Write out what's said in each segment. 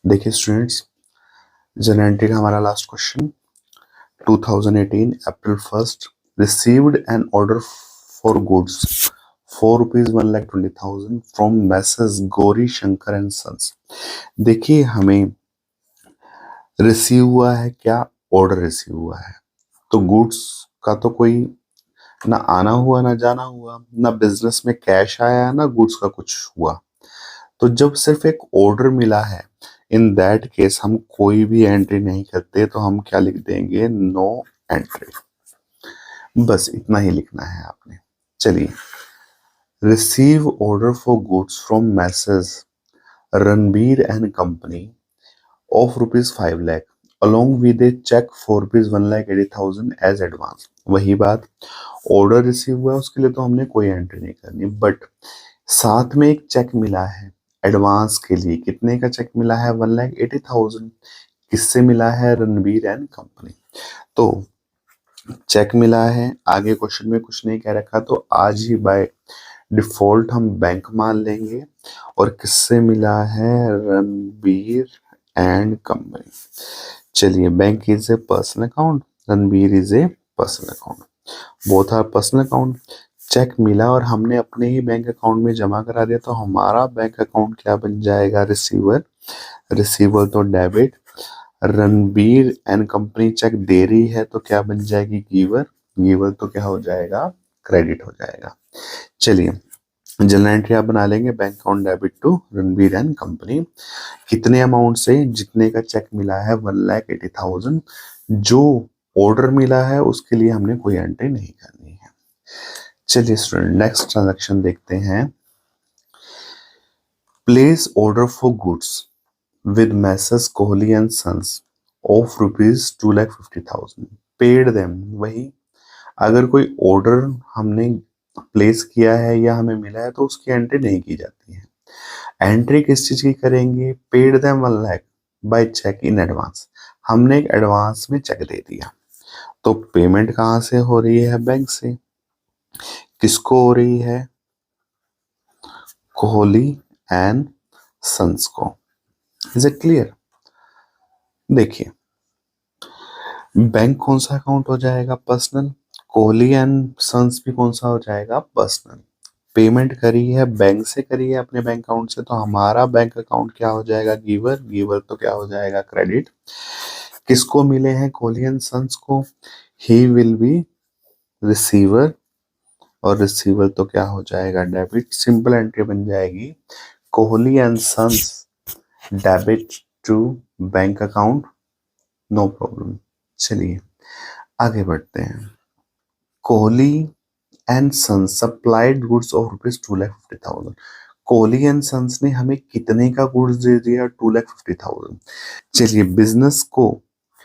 देखिए students, general entry का हमारा last question. 2018 April 1st received an order for goods ₹4 1,20,000 from messrs Gauri Shankar and sons. देखिए हमें receive हुआ है क्या? ऑर्डर रिसीव हुआ है। तो गुड्स का तो कोई ना आना हुआ ना जाना हुआ, ना बिजनेस में कैश आया ना गुड्स का कुछ हुआ। तो जब सिर्फ एक ऑर्डर मिला है, इन दैट केस हम कोई भी एंट्री नहीं करते, तो हम क्या लिख देंगे? No entry. बस इतना ही लिखना है आपने। चलिए, receive order for goods from messrs Ranbir and company of ₹5 lakh along with a check for ₹1,80,000 as advance. वही बात, ऑर्डर रिसीव हुआ उसके लिए तो हमने कोई एंट्री नहीं करनी, बट साथ में एक चेक मिला है एडवांस के लिए। कितने का चेक मिला है? 1,80,000। किससे मिला है? Ranbir and company. तो चेक मिला है, आगे क्वेश्चन में कुछ नहीं कह रखा, तो आज ही बाय डिफॉल्ट हम बैंक मान लेंगे। और किससे मिला है? Ranbir and company. चलिए, bank is a personal account, Ranbir is a personal account, both are personal account. Cheque मिला और हमने अपने ही बैंक अकाउंट में जमा करा दिया, तो हमारा बैंक अकाउंट क्या बन जाएगा? रिसीवर। रिसीवर तो debit. Ranbir and company cheque दे रही है तो क्या बन जाएगी? गिवर। गिवर तो क्या हो जाएगा? क्रेडिट हो जाएगा। चलिए, जनरल एंट्री आप बना लेंगे, bank account debit to Ranbir and company. कितने अमाउंट से? जितने का चेक मिला है 1,80,000। जो ऑर्डर मिला है उसके लिए हमने कोई एंट्री नहीं करनी है। चलिए स्टूडेंट, नेक्स्ट ट्रांजैक्शन देखते हैं। Place order for goods with messrs Kohli and sons of ₹2,50,000 paid them. वही, अगर कोई ऑर्डर हमने प्लेस किया है या हमें मिला है तो उसकी एंट्री नहीं की जाती है। एंट्री किस चीज की करेंगे? Paid them 1 lakh by cheque in advance. हमने एक एडवांस में चेक दे दिया, तो पेमेंट कहाँ से हो रही है? बैंक से। किसको हो रही है? कोहली एंड सन्स को। Is it clear? देखिए, बैंक कौन सा अकाउंट हो जाएगा? पर्सनल। कोहली एंड सन्स भी कौन सा हो जाएगा? पर्सनल। पेमेंट करी है बैंक से, करी है अपने बैंक अकाउंट से, तो हमारा बैंक अकाउंट क्या हो जाएगा? गिवर। गिवर तो क्या हो जाएगा? क्रेडिट। किसको मिले हैं? कोहली एंड सन्स को। ही विल बी रिसीवर, और रिसीवर तो क्या हो जाएगा? डेबिट। सिंपल एंट्री बन जाएगी, Kohli and sons debit to bank account, no problem. चलिए आगे बढ़ते हैं। Kohli and sons supplied goods of ₹2,50,000। Kohli and sons ने हमें कितने का गुड्स दे दिया? 2,50,000। चलिए, बिजनेस को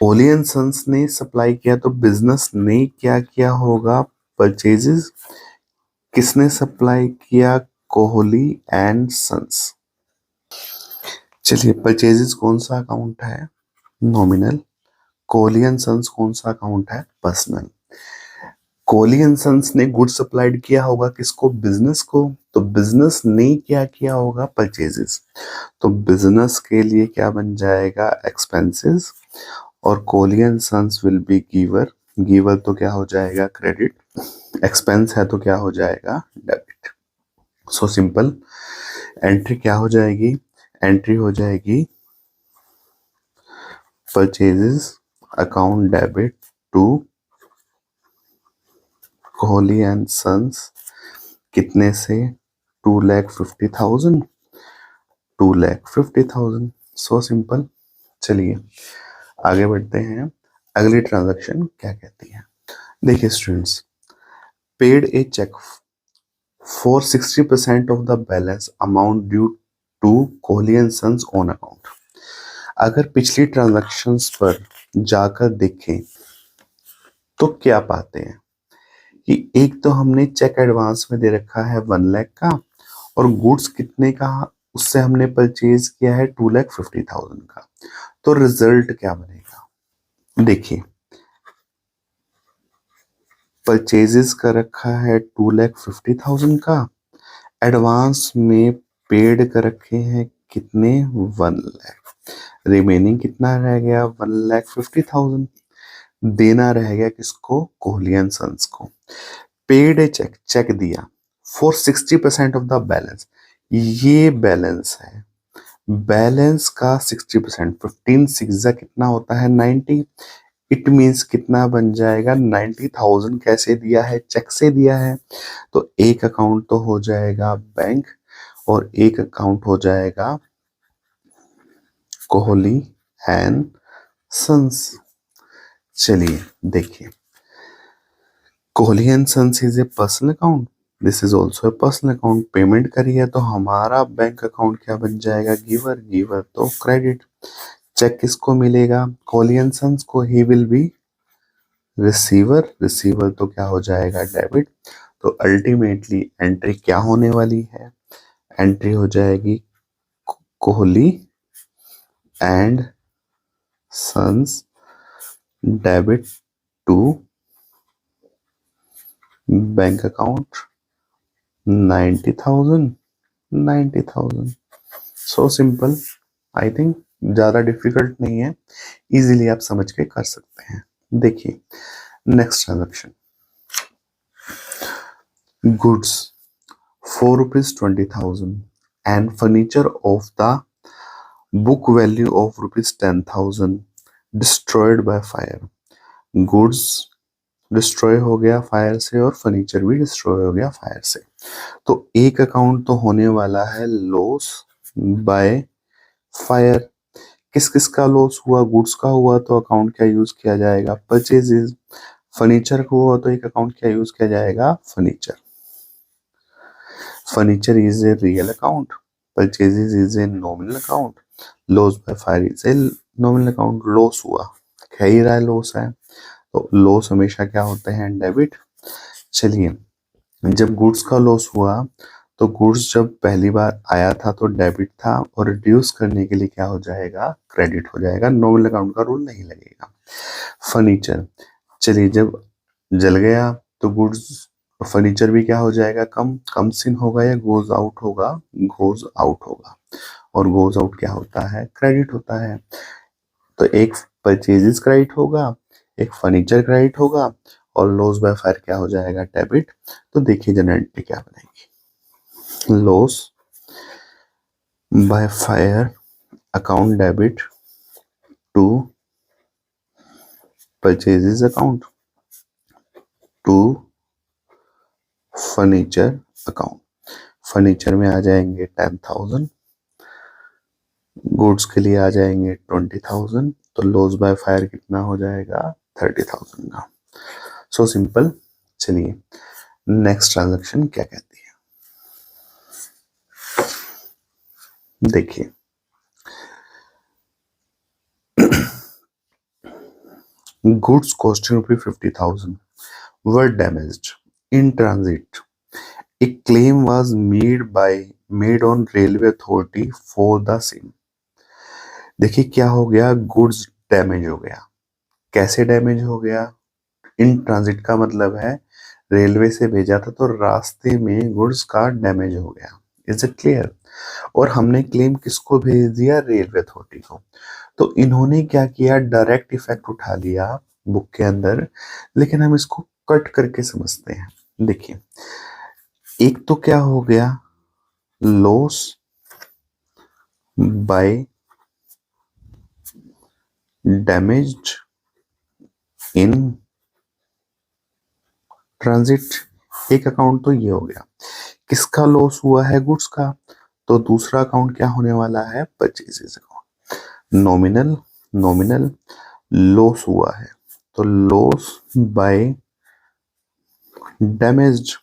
कोहली एंड सन्स ने सप्लाई किया, तो बिजनेस ने क्या किया होगा? परचेजेस। किसने सप्लाई किया? Kohli and sons. चलिए, परचेजेस कौन सा अकाउंट है? नॉमिनल। कोहली एंड सन्स कौन सा अकाउंट है? पर्सनल। कोहली एंड सन्स ने गुड्स सप्लाइड किया होगा किसको? बिजनेस को। तो बिजनेस ने क्या किया होगा? परचेजेस। तो बिजनेस के लिए क्या बन जाएगा? एक्सपेंसेस। और Kohli and sons will be giver. Giver तो क्या हो जाएगा? क्रेडिट। एक्सपेंस है तो क्या हो जाएगा? डेबिट। So simple. एंट्री क्या हो जाएगी? एंट्री हो जाएगी purchases account debit to Kohli and sons. कितने से? 2,50,000। 2,50,000। So simple. चलिए आगे बढ़ते हैं, अगली ट्रांजैक्शन क्या कहती है। देखिए students, paid a cheque for 60% of the balance amount due to Kohli and sons on account. अगर पिछली ट्रांजैक्शंस पर जाकर देखें तो क्या पाते हैं कि एक तो हमने चेक एडवांस में दे रखा है 1 लाख का, और गुड्स कितने का उससे हमने परचेज किया है? 2,50,000 का। तो रिजल्ट क्या बनेगा? देखिए, परचेजेस का रखा है 2,50,000 का, एडवांस में पेड कर रखे हैं कितने? 1 लाख। रिमेनिंग कितना रह गया 1,50,000। देना रह गया किसको, कोहली एंड सन्स को। पेड ए चेक, चेक दिया फॉर 60% ऑफ द बैलेंस। ये बैलेंस है, बैलेंस का 60%, 15 सिक्स कितना होता है 90। इट मीन्स कितना बन जाएगा 90,000। कैसे दिया है, चेक से दिया है। तो एक अकाउंट तो हो जाएगा बैंक और एक अकाउंट हो जाएगा कोहली एंड सन्स। चलिए देखिए, Kohli and sons is a personal account, this is also a personal account. Payment करी है तो हमारा बैंक अकाउंट क्या बन जाएगा, गिवर, गिवर तो क्रेडिट। चेक किसको मिलेगा, कोहली एंड सन्स को, he will be receiver, receiver तो क्या हो जाएगा डेबिट। तो अल्टीमेटली एंट्री क्या होने वाली है, एंट्री हो जाएगी Kohli and sons debit to bank account 90,000, 90,000। So simple, I think ज्यादा डिफिकल्ट नहीं है, इजीली आप समझ के कर सकते हैं। देखिए next transaction, goods ₹4,20,000 and furniture of the book value of ₹10,000 destroyed by fire। Goods destroy हो गया फायर से और फर्नीचर भी डिस्ट्रॉय हो गया फायर से। तो एक अकाउंट तो होने वाला है लॉस बाय फायर। किस किस का लॉस हुआ, गुड्स का हुआ तो अकाउंट क्या यूज किया जाएगा, परचेजेस। फर्नीचर का हुआ तो एक अकाउंट क्या यूज किया जाएगा, furniture. Furniture is a real account, purchases is a nominal account, loss by fire is a nominal account. Loss हुआ, कह ही रहा है लॉस है, तो लॉस हमेशा क्या होते हैं, डेबिट। चलिए, जब गुड्स का लॉस हुआ तो गुड्स जब पहली बार आया था तो डेबिट था और रिड्यूस करने के लिए क्या हो जाएगा, क्रेडिट हो जाएगा, नॉमिनल अकाउंट का रूल नहीं लगेगा। फर्नीचर, चलिए जब जल गया तो गुड्स, फर्नीचर भी क्या हो जाएगा, कम, कम सिन होगा या गोज आउट होगा, गोज आउट होगा। और गोज आउट क्या होता है, क्रेडिट होता है। तो एक परचेजेस क्रेडिट होगा, एक फर्नीचर क्रेडिट होगा और लॉस बाय फायर क्या हो जाएगा, डेबिट। तो देखिए जनरल क्या बनेगी, loss by fire account debit to purchases account to furniture account. Furniture में आ जाएंगे 10,000, गुड्स के लिए आ जाएंगे 20,000, तो लॉस बाय फायर कितना हो जाएगा, 30,000 का। सो सिंपल। चलिए नेक्स्ट ट्रांजैक्शन क्या कहती है, देखिए goods costing ₹50,000 were damaged in transit. A claim was made on railway authority for the same। देखिए क्या हो गया, गुड्स डैमेज हो गया। कैसे डैमेज हो गया, इन ट्रांजिट का मतलब है रेलवे से भेजा था तो रास्ते में गुड्स का डैमेज हो गया। Is it clear. और हमने क्लेम किसको भेज दिया, रेलवे अथॉरिटी को। तो इन्होंने क्या किया, डायरेक्ट इफेक्ट उठा लिया बुक के अंदर, लेकिन हम इसको कट करके समझते हैं। देखिए एक तो क्या हो गया, loss by damage in transit, एक अकाउंट तो ये हो गया। किसका लॉस हुआ है, गुड्स का। तो दूसरा अकाउंट क्या होने वाला है, purchases account. Nominal, nominal loss हुआ है तो लॉस बाय डैमेज।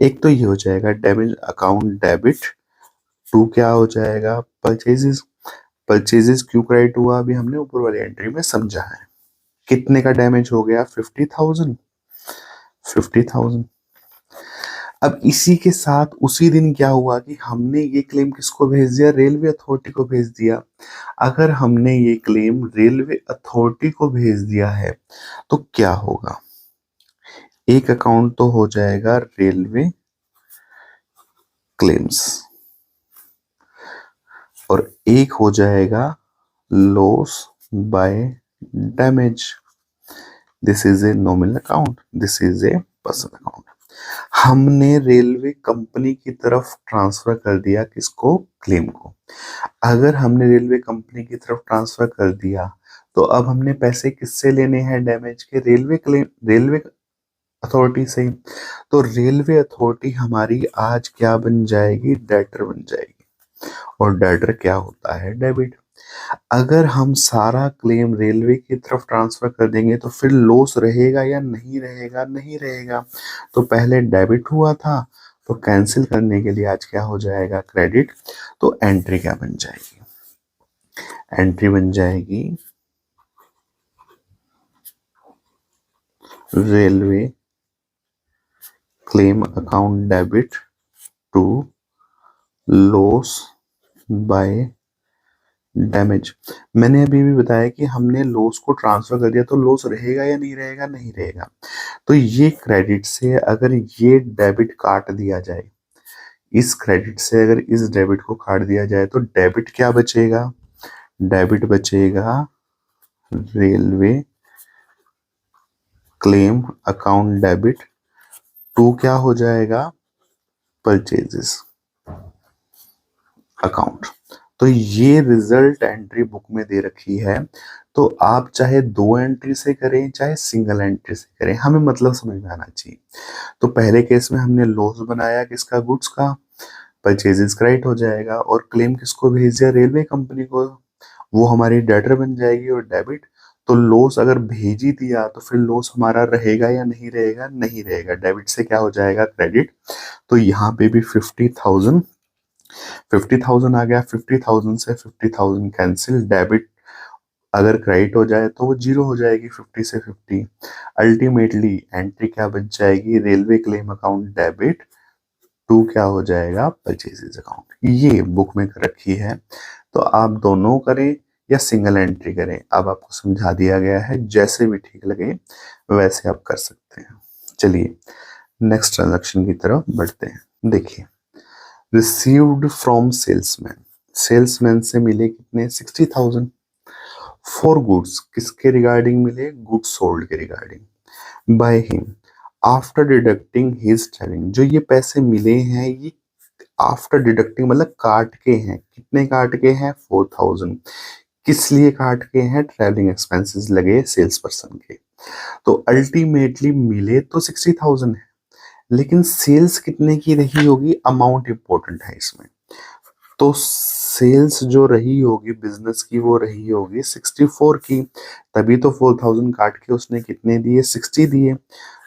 एक तो ये हो जाएगा डैमेज अकाउंट डेबिट टू क्या हो जाएगा, परचेजेस। परचेजेस क्यों क्रेडिट हुआ, अभी हमने ऊपर वाली एंट्री में समझा है। कितने का डैमेज हो गया, 50,000, 50,000। अब इसी के साथ उसी दिन क्या हुआ कि हमने ये क्लेम किसको भेज दिया, रेलवे अथॉरिटी को भेज दिया। अगर हमने ये क्लेम रेलवे अथॉरिटी को भेज दिया है तो क्या होगा, एक अकाउंट तो हो जाएगा रेलवे क्लेम्स और एक हो जाएगा loss by damage. This is a nominal account, this is a personal account. हमने रेलवे कंपनी की तरफ ट्रांसफर कर दिया किसको? क्लेम को। अगर हमने रेलवे कंपनी की तरफ ट्रांसफर कर दिया तो अब हमने पैसे किससे लेने हैं डैमेज के? रेलवे क्लेम, रेलवे अथॉरिटी से। तो रेलवे अथॉरिटी हमारी आज क्या बन जाएगी? डेटर बन जाएगी। और डेटर क्या होता है? डेबिट। अगर हम सारा क्लेम रेलवे की तरफ ट्रांसफर कर देंगे तो फिर लॉस रहेगा या नहीं रहेगा? नहीं रहेगा। तो पहले डेबिट हुआ था, तो कैंसिल करने के लिए आज क्या हो जाएगा? क्रेडिट। तो एंट्री क्या बन जाएगी? एंट्री बन जाएगी railway claim account debit to loss by damage. मैंने अभी भी बताया कि हमने लॉस को ट्रांसफर कर दिया तो लॉस रहेगा या नहीं रहेगा? नहीं रहेगा। तो ये क्रेडिट से अगर ये डेबिट काट दिया जाए, इस क्रेडिट से अगर इस डेबिट को काट दिया जाए तो डेबिट क्या बचेगा? डेबिट बचेगा railway claim account debit to क्या हो जाएगा? Purchases account. तो ये रिजल्ट एंट्री बुक में दे रखी है। तो आप चाहे दो एंट्री से करें चाहे सिंगल एंट्री से करें, हमें मतलब समझ में आना चाहिए। तो पहले केस में हमने लॉस बनाया किसका? गुड्स का। परचेजेस क्रेडिट हो जाएगा और क्लेम किसको भेज दिया? रेलवे कंपनी को। वो हमारी डेटर बन जाएगी और डेबिट। तो लॉस अगर भेज ही दिया तो फिर लॉस हमारा रहेगा या नहीं रहेगा? नहीं रहेगा। डेबिट से क्या हो जाएगा? क्रेडिट। तो यहाँ पे भी 50,000, 50,000 आ गया। 50,000 से 50,000 कैंसिल। डेबिट अगर क्रेडिट हो जाए तो वो जीरो हो जाएगी 50 से 50। अल्टीमेटली एंट्री क्या बच जाएगी? Railway claim account debit to क्या हो जाएगा? Purchases account. ये बुक में कर रखी है। तो आप दोनों करें या सिंगल एंट्री करें, अब आपको समझा दिया गया है, जैसे भी ठीक लगे वैसे आप कर सकते हैं। चलिए नेक्स्ट ट्रांजैक्शन की तरफ बढ़ते हैं। देखिए, रिसीव्ड फ्रॉम सेल्समैन, सेल्समैन से मिले कितने? 60,000। फॉर गुड्स, किसके रिगार्डिंग मिले? गुड्स सोल्ड के regarding. By him after deducting his travelling. जो ये पैसे मिले हैं ये आफ्टर डिडक्टिंग मतलब काट के हैं। कितने काट के हैं? 4,000। किस लिए काट के हैं? ट्रैवलिंग एक्सपेंसेस लगे सेल्स पर्सन के। तो अल्टीमेटली मिले तो 60,000 है, लेकिन सेल्स कितने की रही होगी? अमाउंट इंपॉर्टेंट है इसमें। तो सेल्स जो रही होगी बिजनेस की वो रही होगी 64 की। तभी तो 4,000 काट के उसने कितने दिए? 60 दिए।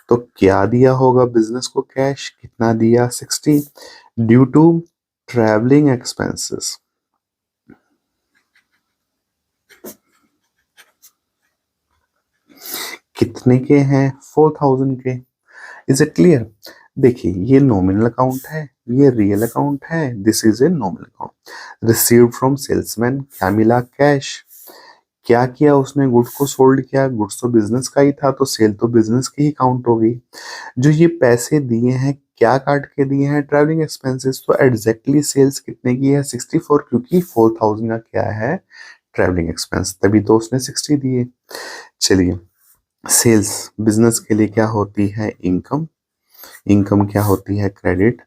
तो क्या दिया होगा बिजनेस को? कैश। कितना दिया? 60। Due to travelling expenses. कितने के हैं? 4,000 के। Is it clear? देखिए, ये नॉमिनल अकाउंट है, ये रियल अकाउंट है। This is a nominal account. Received from salesman, क्या मिला? कैश। क्या किया उसने? गुड्स को सोल्ड किया। गुड्स तो बिजनेस का ही था तो सेल तो बिजनेस की ही काउंट हो गई। जो ये पैसे दिए हैं क्या काट के दिए हैं? Travelling expenses. तो एग्जैक्टली सेल्स कितने की है? 64, क्योंकि 4,000 का क्या है? ट्रैवलिंग एक्सपेंस, तभी तो उसने 60 दिए। चलिए, सेल्स बिजनेस के लिए क्या होती है? इनकम। इनकम क्या होती है? क्रेडिट।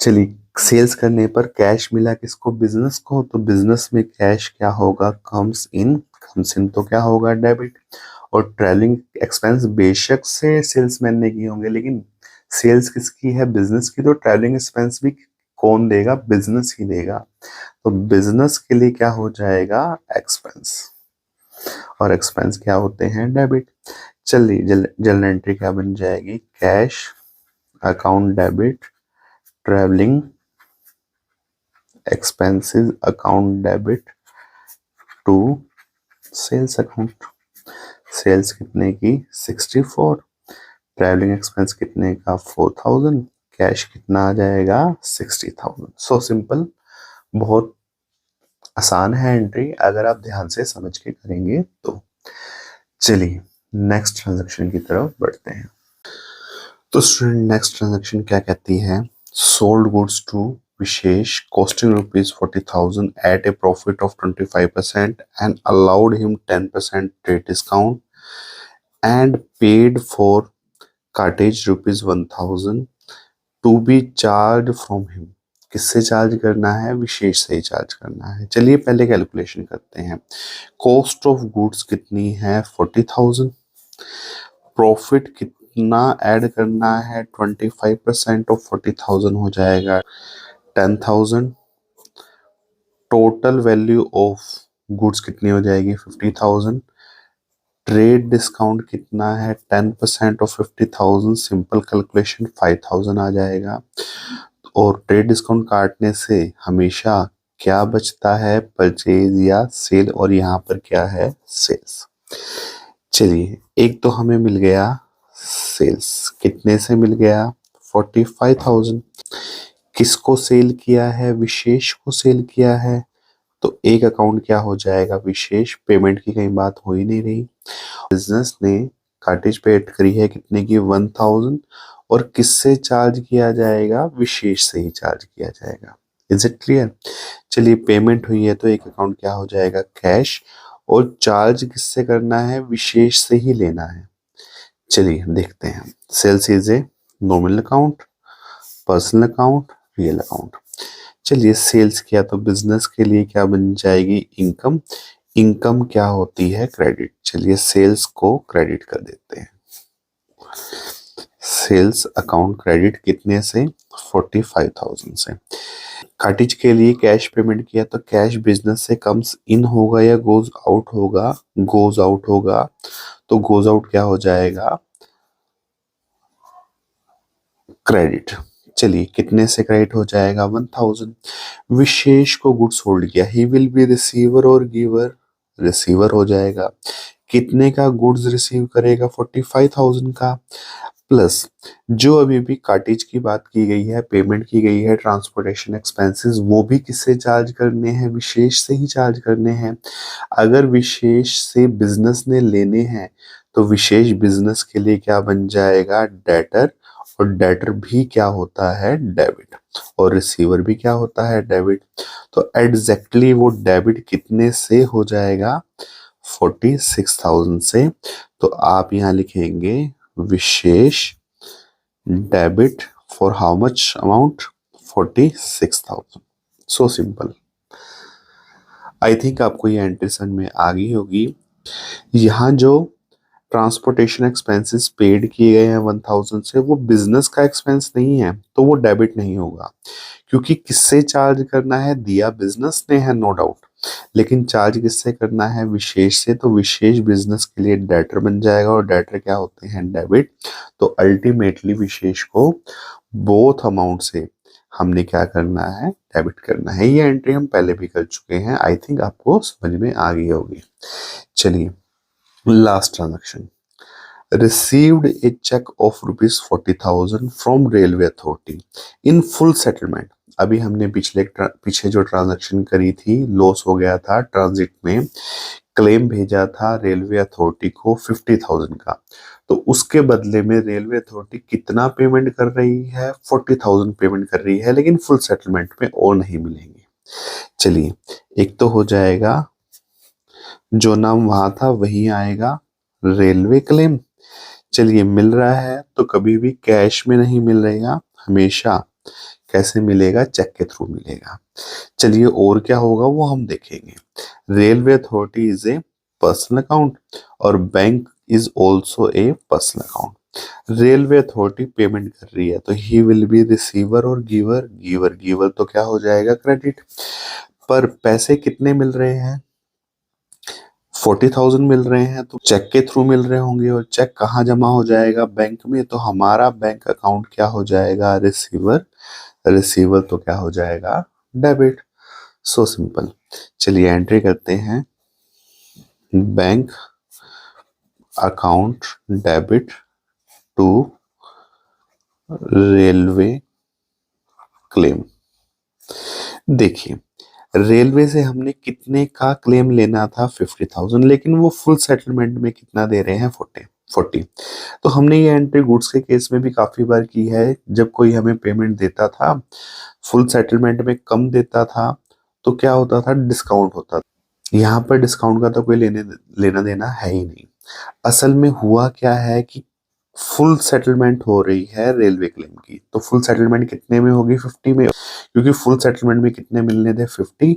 चलिए, सेल्स करने पर कैश मिला किसको? बिजनेस को। तो बिजनेस में कैश क्या होगा? Comes in. कम्स इन तो क्या होगा? डेबिट। और ट्रैवलिंग एक्सपेंस बेशक से सेल्समैन ने किए होंगे, लेकिन सेल्स किसकी है? बिजनेस की। तो ट्रैवलिंग एक्सपेंस भी कौन देगा? बिजनेस ही देगा। तो बिजनेस के लिए क्या हो जाएगा? एक्सपेंस। और एक्सपेंस क्या होते हैं? डेबिट। चलिए, जर्नल एंट्री क्या बन जाएगी? Cash account debit travelling expenses account debit to sales account. Sales कितने की? 64। ट्रैवलिंग एक्सपेंस कितने का? 4,000। कैश कितना आ जाएगा? 60,000। So simple. बहुत आसान है एंट्री, अगर आप ध्यान से समझ के करेंगे तो। चलिए नेक्स्ट ट्रांजैक्शन की तरफ बढ़ते हैं। तो स्टूडेंट, नेक्स्ट ट्रांजैक्शन क्या कहती है? Sold goods to Vishesh costing rupees 40,000 at a profit of 25% and allowed him 10% trade discount and paid for cartage rupees 1,000 to be charged from him. किससे चार्ज करना है? विशेष से ही चार्ज करना है। चलिए पहले कैलकुलेशन करते हैं। कॉस्ट ऑफ गुड्स कितनी है? 40,000। प्रॉफिट कितना ऐड करना है? 25% ऑफ 40,000 हो जाएगा 10,000। टोटल वैल्यू ऑफ गुड्स कितनी हो जाएगी? 50,000। ट्रेड डिस्काउंट कितना है? 10% ऑफ 50,000। सिंपल कैलकुलेशन 5,000 आ जाएगा। और ट्रेड डिस्काउंट काटने से हमेशा क्या बचता है? परचेज या सेल, और यहाँ पर क्या है? सेल्स। चलिए एक तो हमें मिल गया सेल्स, कितने से मिल गया? 45,000। किसको सेल किया है? विशेष को सेल किया है। तो एक अकाउंट क्या हो जाएगा? विशेष। पेमेंट की कहीं बात हो ही नहीं रही। बिजनेस ने कार्टेज पेड करी है कितने की? 1,000। और किससे चार्ज किया जाएगा? विशेष से ही चार्ज किया जाएगा। Is it clear? चलिए पेमेंट हुई है तो एक अकाउंट क्या हो जाएगा? कैश। और चार्ज किससे करना है? विशेष से ही लेना है। चलिए देखते हैं। Sales is a nominal account, personal account, real account. चलिए सेल्स किया तो बिजनेस के लिए क्या बन जाएगी? इनकम। इनकम क्या होती है? क्रेडिट। चलिए सेल्स को क्रेडिट कर देते हैं। सेल्स अकाउंट क्रेडिट कितने से? 45,000 से। कार्टेज के लिए कैश पेमेंट किया तो कैश बिजनेस से कम्स इन होगा या गोज आउट होगा? गोज आउट होगा। तो गोज आउट क्या हो जाएगा? क्रेडिट। चलिए कितने से क्रेडिट हो जाएगा? 1,000। विशेष को गुड्स होल्ड किया, ही विल बी रिसीवर और गिवर। रिसीवर हो जाएगा। कितने का गुड्स रिसीव करेगा? 45,000 का। प्लस जो अभी भी कार्टेज की बात की गई है, पेमेंट की गई है, ट्रांसपोर्टेशन एक्सपेंसेस, वो भी किससे चार्ज करने हैं? विशेष से ही चार्ज करने हैं। अगर विशेष से बिजनेस ने लेने हैं तो विशेष बिजनेस के लिए क्या बन जाएगा? डेटर। और डेटर भी क्या होता है? डेबिट। और रिसीवर भी क्या होता है? डेबिट। तो एग्जैक्टली वो डेबिट कितने से हो जाएगा? 46,000 से। तो आप यहाँ लिखेंगे विशेष debit for how much amount? 46,000। So simple. I think आपको ये एंट्री समझ में आ गई होगी। यहाँ जो ट्रांसपोर्टेशन एक्सपेंसेस पेड किए गए हैं 1,000 से, वो बिजनेस का एक्सपेंस नहीं है, तो वो डेबिट नहीं होगा। क्योंकि किससे चार्ज करना है? दिया बिजनेस ने है, नो डाउट। लेकिन चार्ज किससे करना है? विशेष से। तो विशेष बिजनेस के लिए डेटर बन जाएगा, और डेटर क्या होते हैं? डेबिट। तो अल्टीमेटली विशेष को बोथ अमाउंट से हमने क्या करना है? डेबिट करना है। ये एंट्री हम पहले भी कर चुके हैं। आई थिंक आपको समझ में आ गई होगी। चलिए last transaction. received a check of rupees 40,000 from railway authority in full settlement. अभी हमने पीछे जो ट्रांजैक्शन करी थी, लॉस हो गया था ट्रांजिट में, क्लेम भेजा था रेलवे अथॉरिटी को 50,000 का। तो उसके बदले में रेलवे अथॉरिटी कितना पेमेंट कर रही है? 40,000 पेमेंट कर रही है, लेकिन फुल सेटलमेंट में और नहीं मिलेंगे। चलिए एक तो हो जाएगा, जो नाम वहां था वही आएगा, रेलवे क्लेम। चलिए मिल रहा है तो कभी भी कैश में नहीं मिल रहेगा, हमेशा कैसे मिलेगा? चेक के थ्रू मिलेगा। चलिए और क्या होगा वो हम देखेंगे। Railway authority is a personal account और bank is also a personal account. Railway authority payment कर रही है तो ही विल बी रिसीवर और गिवर। गिवर गिवर तो क्या हो जाएगा? क्रेडिट। पर पैसे कितने मिल रहे हैं? 40,000 मिल रहे हैं, तो चेक के थ्रू मिल रहे होंगे, और चेक कहाँ जमा हो जाएगा? बैंक में। तो हमारा बैंक अकाउंट क्या हो जाएगा? रिसीवर। रिसीवर तो क्या हो जाएगा? डेबिट। So simple. चलिए एंट्री करते हैं। Bank account debit to railway claim. देखिए रेलवे से हमने कितने का क्लेम लेना था? 50,000, लेकिन वो फुल सेटलमेंट में कितना दे रहे हैं? 40। 40। तो हमने ये एंट्री गुड्स के केस में भी काफी बार की है। जब कोई हमें पेमेंट देता था, फुल सेटलमेंट में कम देता था, तो क्या होता था, डिस्काउंट होता था। यहाँ पर डिस्काउंट का तो कोई लेना देना है ही नहीं। असल में हुआ क्या है कि फुल सेटलमेंट हो रही है रेलवे क्लेम की। तो फुल सेटलमेंट कितने में होगी, 50 में, क्योंकि फुल सेटलमेंट में कितने मिलने थे, 50।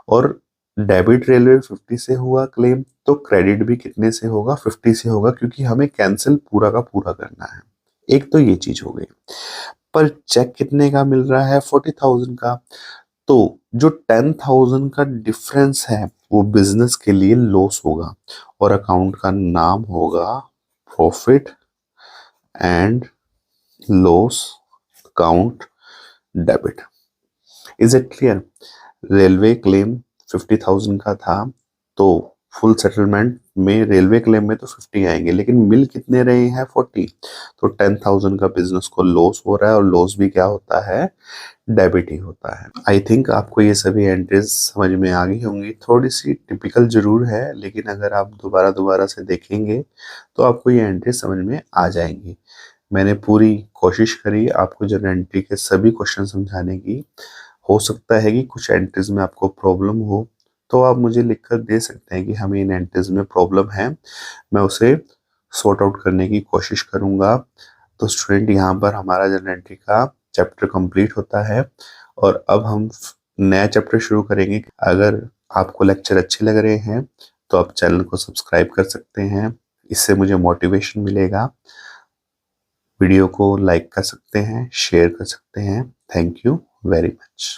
और डेबिट रेलवे 50 से हुआ क्लेम, तो क्रेडिट भी कितने से होगा, 50 से होगा, क्योंकि हमें कैंसिल पूरा का पूरा करना है। एक तो ये चीज हो गई। पर चेक कितने का मिल रहा है, 40,000 का। तो जो 10,000 का डिफरेंस है वो बिजनेस के लिए लॉस होगा, और अकाउंट का नाम होगा profit and loss account, debit. Is it clear? Railway claim 50,000 का था, तो फुल सेटलमेंट में रेलवे क्लेम में तो 50 आएंगे, लेकिन मिल कितने रहे हैं, 40। तो 10,000 का बिजनेस को लॉस हो रहा है, और लॉस भी क्या होता है, डेबिट ही होता है। आई थिंक आपको ये सभी एंट्रीज समझ में आ गई होंगी। थोड़ी सी टिपिकल जरूर है, लेकिन अगर आप दोबारा दोबारा से देखेंगे तो आपको ये एंट्रीज समझ में आ जाएंगी। मैंने पूरी कोशिश करी आपको जनरल एंट्री के सभी क्वेश्चन समझाने की। हो सकता है कि कुछ एंट्रीज में आपको प्रॉब्लम हो, तो आप मुझे लिखकर दे सकते हैं कि हमें इन एंट्रीज में प्रॉब्लम है, मैं उसे सॉर्ट आउट करने की कोशिश करूंगा। तो स्टूडेंट, यहाँ पर हमारा जनरल एंट्री का चैप्टर कंप्लीट होता है, और अब हम नया चैप्टर शुरू करेंगे। अगर आपको लेक्चर अच्छे लग रहे हैं तो आप चैनल को सब्सक्राइब कर सकते हैं, इससे मुझे मोटिवेशन मिलेगा। वीडियो को लाइक कर सकते हैं, शेयर कर सकते हैं। Thank you very much.